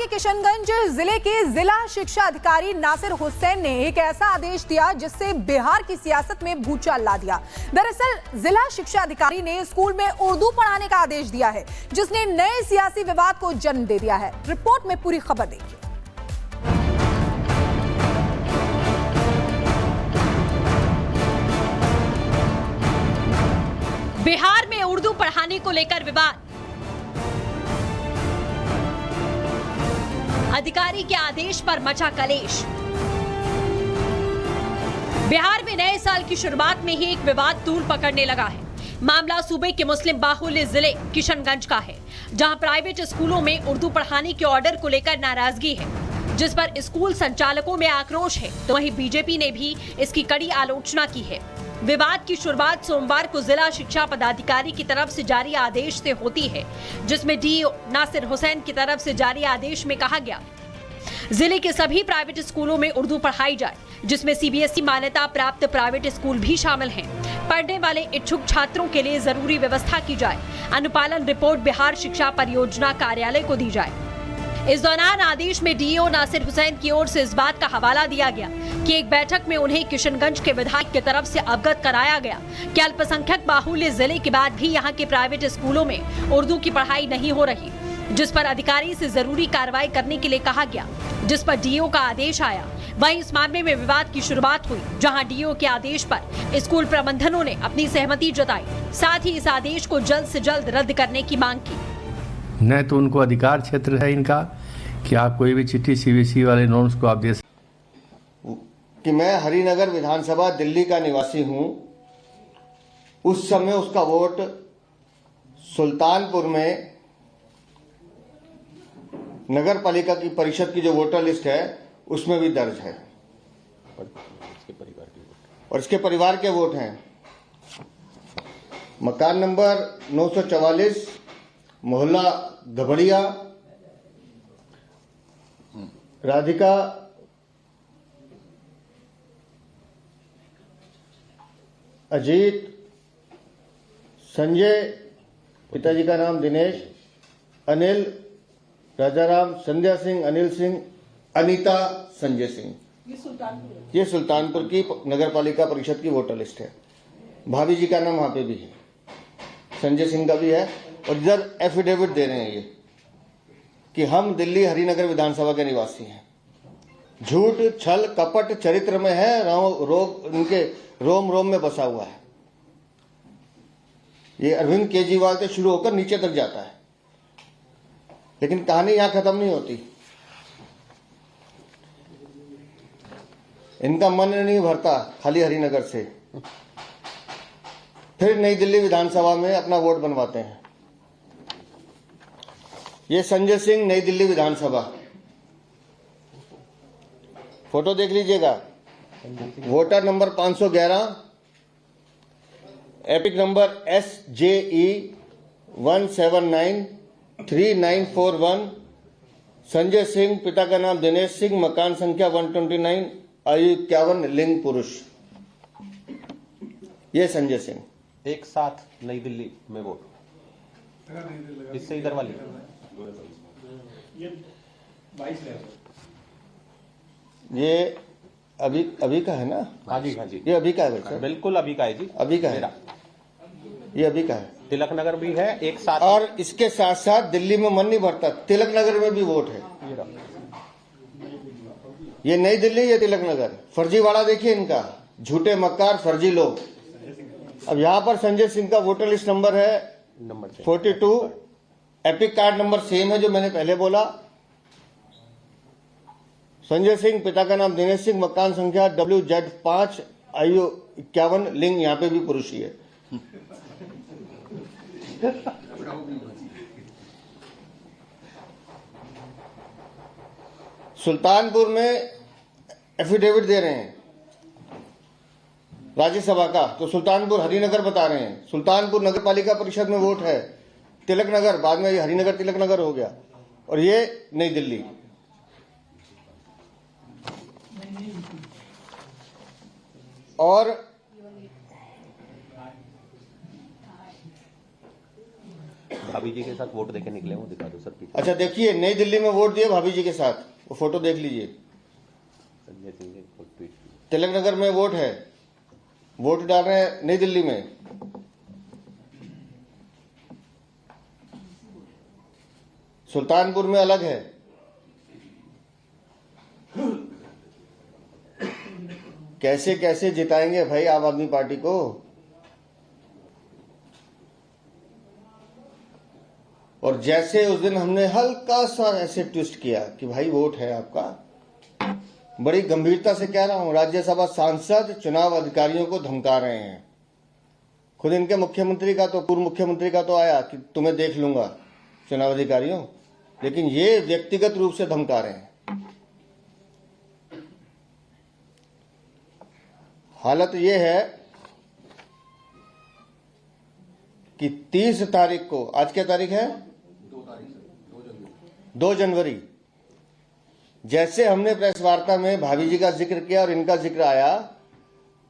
के किशनगंज जिले के जिला शिक्षा अधिकारी नासिर हुसैन ने एक ऐसा आदेश दिया जिससे बिहार की सियासत में भूचाल ला दिया। दरअसल जिला शिक्षा अधिकारी ने स्कूल में उर्दू पढ़ाने का आदेश दिया है, जिसने नए सियासी विवाद को जन्म दे दिया है। रिपोर्ट में पूरी खबर देखिए। बिहार में उर्दू पढ़ाने को लेकर विवाद। अधिकारी के आदेश पर मचा कलेश। बिहार में नए साल की शुरुआत में ही एक विवाद तूल पकड़ने लगा है। मामला सूबे के मुस्लिम बाहुल्य जिले किशनगंज का है, जहां प्राइवेट स्कूलों में उर्दू पढ़ाने के ऑर्डर को लेकर नाराजगी है, जिस पर स्कूल संचालकों में आक्रोश है, तो वहीं बीजेपी ने भी इसकी कड़ी आलोचना की है। विवाद की शुरुआत सोमवार को जिला शिक्षा पदाधिकारी की तरफ से जारी आदेश से होती है, जिसमें डीईओ नासिर हुसैन की तरफ से जारी आदेश में कहा गया जिले के सभी प्राइवेट स्कूलों में उर्दू पढ़ाई जाए, जिसमें सीबीएसई मान्यता प्राप्त प्राइवेट स्कूल भी शामिल हैं। पढ़ने वाले इच्छुक छात्रों के लिए जरूरी व्यवस्था की जाए। अनुपालन रिपोर्ट बिहार शिक्षा परियोजना कार्यालय को दी जाए। इस दौरान आदेश में डीईओ नासिर हुसैन की ओर से इस बात का हवाला दिया गया कि एक बैठक में उन्हें किशनगंज के विधायक की तरफ से अवगत कराया गया कि अल्पसंख्यक बाहुल्य जिले के बाद भी यहां के प्राइवेट स्कूलों में उर्दू की पढ़ाई नहीं हो रही, जिस पर अधिकारी से जरूरी कार्रवाई करने के लिए कहा गया, जिस पर डीईओ का आदेश आया। वहीं इस मामले में विवाद की शुरुआत हुई, जहां डीईओ के आदेश पर स्कूल प्रबंधनों ने अपनी सहमति जताई, साथ ही इस आदेश को जल्द से जल्द रद्द करने की मांग की। न तो उनको अधिकार क्षेत्र है इनका कि आप कोई भी चिट्ठी सीबीएसई वाले नॉर्म्स को आप दे कि मैं हरिनगर विधानसभा दिल्ली का निवासी हूं। उस समय उसका वोट सुल्तानपुर में नगर पालिका की परिषद की जो वोटर लिस्ट है उसमें भी दर्ज है और इसके परिवार के वोट हैं। मकान नंबर 944, मोहल्ला धबड़िया, राधिका अजीत, संजय, पिताजी का नाम दिनेश, अनिल, राजाराम, संध्या सिंह, अनिल सिंह, अनीता, संजय सिंह। ये सुल्तानपुर की नगर पालिका परिषद की वोटर लिस्ट है। भाभी जी का नाम वहां पे भी है, संजय सिंह का भी है। और इधर एफिडेविट दे रहे हैं ये कि हम दिल्ली हरिनगर विधानसभा के निवासी हैं। झूठ, छल, कपट चरित्र में है, रोग उनके रोम रोम में बसा हुआ है। ये अरविंद केजरीवाल से शुरू होकर नीचे तक जाता है, लेकिन कहानी यहां खत्म नहीं होती। इनका मन नहीं भरता खाली हरिनगर से, फिर नई दिल्ली विधानसभा में अपना वोट बनवाते हैं। ये संजय सिंह, नई दिल्ली विधानसभा, फोटो देख लीजिएगा। Voter number 511, epic number SJE 1793941। Sanjay Singh, पिता का नाम दिनेश सिंह, मकान संख्या 129, आयु 51, लिंग पुरुष। ये संजय सिंह एक साथ नई दिल्ली में वोट, इससे इधर वाली ये अभी का है ना? हाँ जी, हाँ जी, ये अभी का है बच्चा? बिल्कुल अभी का है जी, अभी का है। ये अभी का है। तिलक नगर भी है एक साथ, और इसके साथ साथ दिल्ली में मन नहीं भरता, तिलक नगर में भी वोट है। ये नई दिल्ली, ये तिलक नगर। फर्जीवाड़ा देखिए इनका, झूठे मक्कार फर्जी लोग। अब यहाँ पर संजय सिंह का वोटर लिस्ट नंबर है 42, एपिक कार्ड नंबर सेम है जो मैंने पहले बोला। संजय सिंह, पिता का नाम दिनेश सिंह, मकान संख्या WZ5, आयु 51, लिंग यहाँ पे भी पुरुष ही है। सुल्तानपुर में एफिडेविट दे रहे हैं राज्यसभा का, तो सुल्तानपुर हरिनगर बता रहे हैं। सुल्तानपुर नगर पालिका परिषद में वोट है, तिलक नगर, बाद में ये हरिनगर तिलक नगर हो गया। और ये नई दिल्ली। और भाभी जी के साथ वोट देके निकले, वो दिखा दो सर पीछे। अच्छा देखिए, नई दिल्ली में वोट दिए भाभी जी के साथ, वो फोटो देख लीजिए। संजय सिंह ने ट्वीट। तिलक नगर में वोट है, वोट डाल रहे हैं नई दिल्ली में। सुल्तानपुर में अलग है। कैसे कैसे जिताएंगे भाई आम आदमी पार्टी को। और जैसे उस दिन हमने हल्का सा ऐसे ट्विस्ट किया कि भाई वोट है आपका, बड़ी गंभीरता से कह रहा हूं, राज्यसभा सांसद चुनाव अधिकारियों को धमका रहे हैं। खुद इनके मुख्यमंत्री का तो, पूर्व मुख्यमंत्री का तो आया कि तुम्हें देख लूंगा चुनाव अधिकारियों, लेकिन ये व्यक्तिगत रूप से धमका रहे हैं। हालत ये है कि 30 तारीख को, आज क्या तारीख है, 2 जनवरी, जैसे हमने प्रेस वार्ता में भाभी जी का जिक्र किया और इनका जिक्र आया,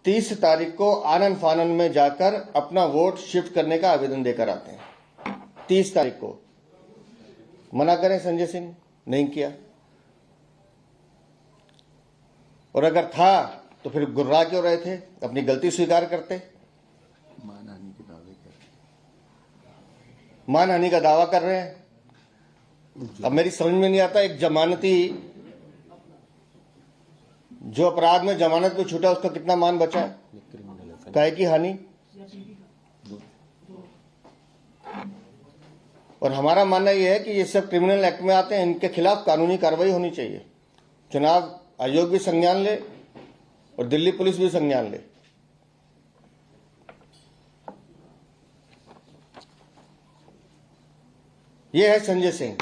30 तारीख को आनन फानन में जाकर अपना वोट शिफ्ट करने का आवेदन देकर आते हैं। 30 तारीख को मना करें संजय सिंह, नहीं किया। और अगर था तो फिर गुर्रा क्यों रहे थे, अपनी गलती स्वीकार करते। मानहानि का दावा कर रहे हैं। अब मेरी समझ में नहीं आता, एक जमानती जो अपराध में जमानत पे छूटा उसका कितना मान बचा है, काहे की हानि। और हमारा मानना यह है कि ये सब क्रिमिनल एक्ट में आते हैं, इनके खिलाफ कानूनी कार्रवाई होनी चाहिए। चुनाव आयोग भी संज्ञान ले और दिल्ली पुलिस भी संज्ञान ले। ये है संजय सिंह।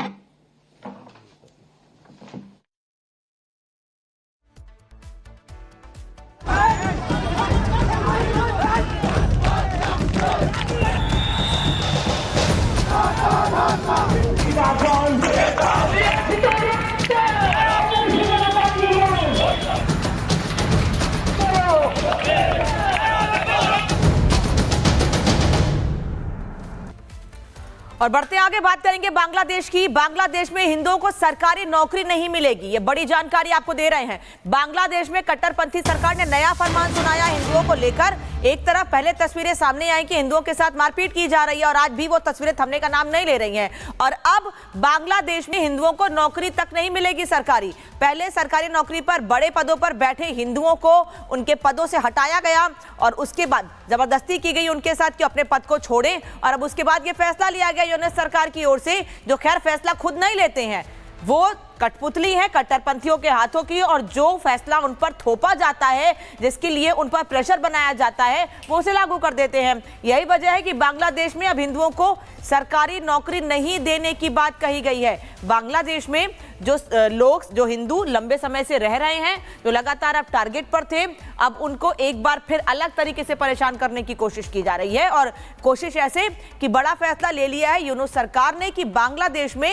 और बढ़ते आगे बात करेंगे बांग्लादेश की। बांग्लादेश में हिंदुओं को सरकारी नौकरी नहीं मिलेगी, ये बड़ी जानकारी आपको दे रहे हैं। बांग्लादेश में कट्टरपंथी सरकार ने नया फरमान सुनाया हिंदुओं को लेकर। एक तरफ पहले तस्वीरें सामने आई कि हिंदुओं के साथ मारपीट की जा रही है और आज भी वो तस्वीरें थमने का नाम नहीं ले रही हैं। और अब बांग्लादेश में हिंदुओं को नौकरी तक नहीं मिलेगी सरकारी। पहले सरकारी नौकरी पर बड़े पदों पर बैठे हिंदुओं को उनके पदों से हटाया गया और उसके बाद जबरदस्ती की गई उनके साथ कि अपने पद को छोड़ें। और अब उसके बाद ये फैसला लिया गया यूनियन सरकार की ओर से, जो खैर फैसला खुद नहीं लेते हैं, वो कठपुतली है कट्टरपंथियों के हाथों की, और जो फैसला उन पर थोपा जाता है, जिसके लिए उन पर प्रेशर बनाया जाता है, वो उसे लागू कर देते हैं। यही वजह है कि बांग्लादेश में अब हिंदुओं को सरकारी नौकरी नहीं देने की बात कही गई है। बांग्लादेश में जो लोग, जो हिंदू लंबे समय से रह रहे हैं, जो लगातार अब टारगेट पर थे, अब उनको एक बार फिर अलग तरीके से परेशान करने की कोशिश की जा रही है। और कोशिश ऐसे कि बड़ा फैसला ले लिया है यूनुस सरकार ने कि बांग्लादेश में